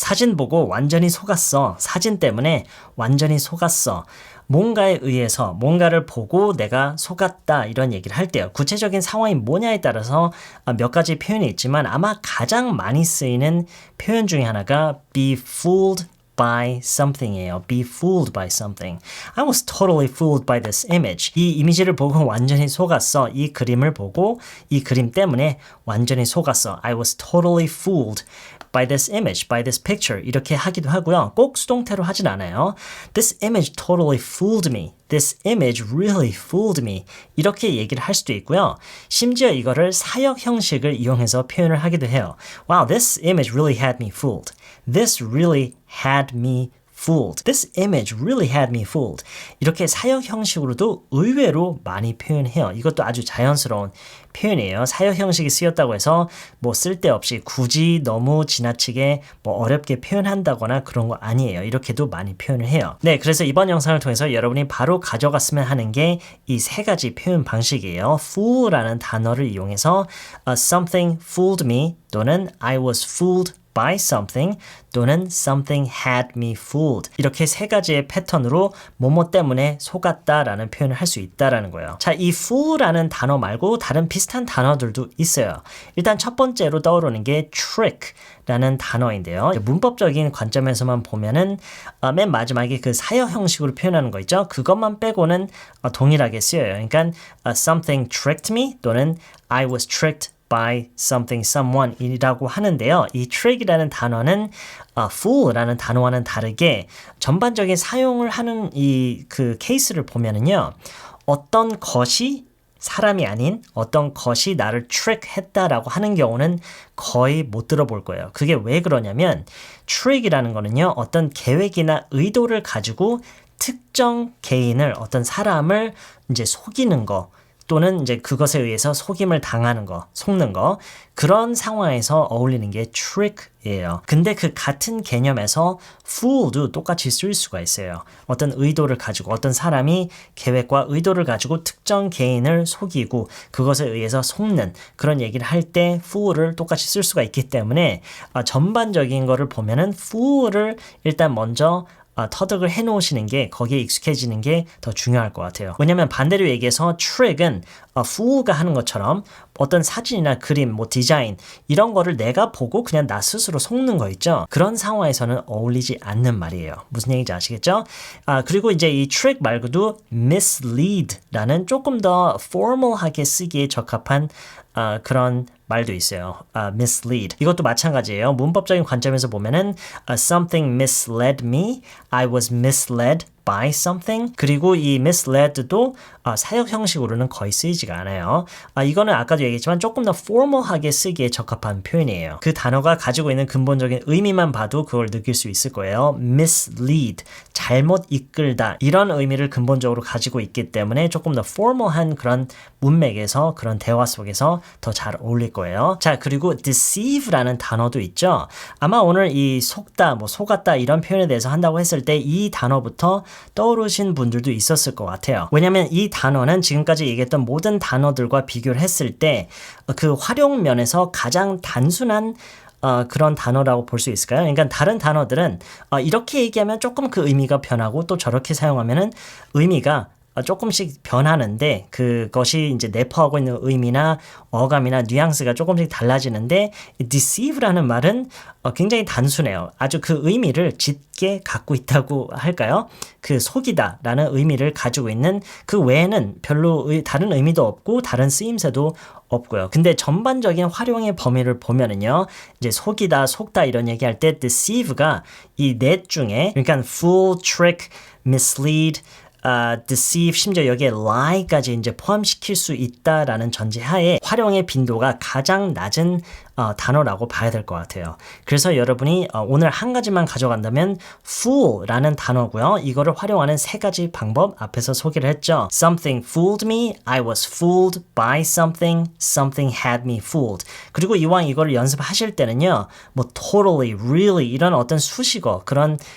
사진 보고 완전히 속았어. 사진 때문에 완전히 속았어. 뭔가에 의해서 뭔가를 보고 내가 속았다 이런 얘기를 할 때요. 구체적인 상황이 뭐냐에 따라서 몇 가지 표현이 있지만 아마 가장 많이 쓰이는 표현 중에 하나가 be fooled by something이에요. Be fooled by something. I was totally fooled by this image. 이 이미지를 보고 완전히 속았어. 이 그림을 보고 이 그림 때문에 완전히 속았어. I was totally fooled by this image, by this picture. 이렇게 하기도 하고요. 꼭 수동태로 하진 않아요. This image totally fooled me. This image really fooled me. 이렇게 얘기를 할 수도 있고요. 심지어 이거를 사역 형식을 이용해서 표현을 하기도 해요. Wow, this image really had me fooled. This really had me fooled. This image really had me fooled. 이렇게 사역 형식으로도 의외로 많이 표현해요. 이것도 아주 자연스러운 표현이에요. 사역 형식이 쓰였다고 해서 뭐 쓸데없이 굳이 너무 지나치게 뭐 어렵게 표현한다거나 그런 거 아니에요. 이렇게도 많이 표현을 해요. 네, 그래서 이번 영상을 통해서 여러분이 바로 가져갔으면 하는 게 이 세 가지 표현 방식이에요. fool라는 단어를 이용해서 something fooled me 또는 I was fooled by something 또는 something had me fooled. 이렇게 세 가지의 패턴으로 뭐뭐 때문에 속았다라는 표현을 할 수 있다라는 거예요. 자, 이 fool라는 단어 말고 다른 비슷한 단어들도 있어요. 일단 첫 번째로 떠오르는 게 trick라는 단어인데요. 문법적인 관점에서만 보면은 맨 마지막에 그 사역 형식으로 표현하는 거 있죠? 그것만 빼고는 동일하게 쓰여요. 그러니까 something tricked me 또는 I was tricked by something, someone 이라고 하는데요. 이 trick이라는 단어는 fool라는 단어와는 다르게 전반적인 사용을 하는 이 그 케이스를 보면은요. 어떤 것이 사람이 아닌 어떤 것이 나를 trick했다라고 하는 경우는 거의 못 들어볼 거예요. 그게 왜 그러냐면 trick이라는 거는요. 어떤 계획이나 의도를 가지고 특정 개인을 어떤 사람을 이제 속이는 거 또는 이제 그것에 의해서 속임을 당하는 거, 속는 거 그런 상황에서 어울리는 게 trick이에요. 근데 그 같은 개념에서 fool도 똑같이 쓸 수가 있어요. 어떤 의도를 가지고 어떤 사람이 계획과 의도를 가지고 특정 개인을 속이고 그것에 의해서 속는 그런 얘기를 할 때 fool을 똑같이 쓸 수가 있기 때문에 전반적인 거를 보면은 fool을 일단 먼저 터득을 해놓으시는 게 거기에 익숙해지는 게 더 중요할 것 같아요. 왜냐면 반대로 얘기해서 trick은 fool가 하는 것처럼 어떤 사진이나 그림, 뭐 디자인 이런 거를 내가 보고 그냥 나 스스로 속는 거 있죠. 그런 상황에서는 어울리지 않는 말이에요. 무슨 얘기인지 아시겠죠? 그리고 이제 이 trick 말고도 mislead라는 조금 더 formal하게 쓰기에 적합한 그런 말도 있어요. mislead. 이것도 마찬가지예요. 문법적인 관점에서 보면은 something misled me. I was misled by something. 그리고 이 misled도 사역 형식으로는 거의 쓰이지가 않아요. 이거는 아까도 얘기했지만 조금 더 formal하게 쓰기에 적합한 표현이에요. 그 단어가 가지고 있는 근본적인 의미만 봐도 그걸 느낄 수 있을 거예요. mislead. 잘못 이끌다. 이런 의미를 근본적으로 가지고 있기 때문에 조금 더 formal한 그런 문맥에서 그런 대화 속에서 더 잘 어울릴 거예요. 자, 그리고 deceive라는 단어도 있죠. 아마 오늘 이 속다, 뭐 속았다 이런 표현에 대해서 한다고 했을 때 이 단어부터 떠오르신 분들도 있었을 것 같아요. 왜냐하면 이 단어는 지금까지 얘기했던 모든 단어들과 비교를 했을 때 그 활용 면에서 가장 단순한 그런 단어라고 볼 수 있을까요? 그러니까 다른 단어들은 이렇게 얘기하면 조금 그 의미가 변하고 또 저렇게 사용하면은 의미가 조금씩 변하는데 그것이 이제 내포하고 있는 의미나 어감이나 뉘앙스가 조금씩 달라지는데 deceive라는 말은 굉장히 단순해요. 아주 그 의미를 짙게 갖고 있다고 할까요? 그 속이다라는 의미를 가지고 있는 그 외에는 별로 다른 의미도 없고 다른 쓰임새도 없고요. 근데 전반적인 활용의 범위를 보면은요. 이제 속이다, 속다 이런 얘기할 때 deceive가 이 넷 중에 그러니까 fool, trick, mislead deceive, 심지어 여기에 lie까지 이제 포함시킬 수 있다라는 전제하에 활용의 빈도가 가장 낮은 단어라고 봐야 될 것 같아요. 그래서 여러분이 오늘 한 가지만 가져간다면 fool라는 단어고요. 이거를 활용하는 세 가지 방법 앞에서 소개를 했죠. Something fooled me, I was fooled by something, something had me fooled. 그리고 이왕 이거를 연습하실 때는요. 뭐 totally, really 이런 어떤 수식어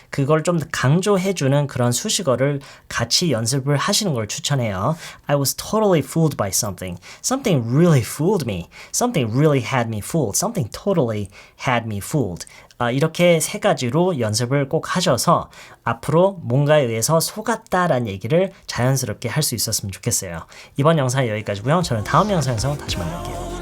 그걸 좀 강조해주는 그런 수식어를 같이 연습을 하시는 걸 추천해요. I was totally fooled by something. Something really fooled me. Something really had me fooled. Something totally had me fooled. 이렇게 세 가지로 연습을 꼭 하셔서 앞으로 뭔가에 의해서 속았다라는 얘기를 자연스럽게 할 수 있었으면 좋겠어요. 이번 영상은 여기까지고요. 저는 다음 영상에서 다시 만날게요.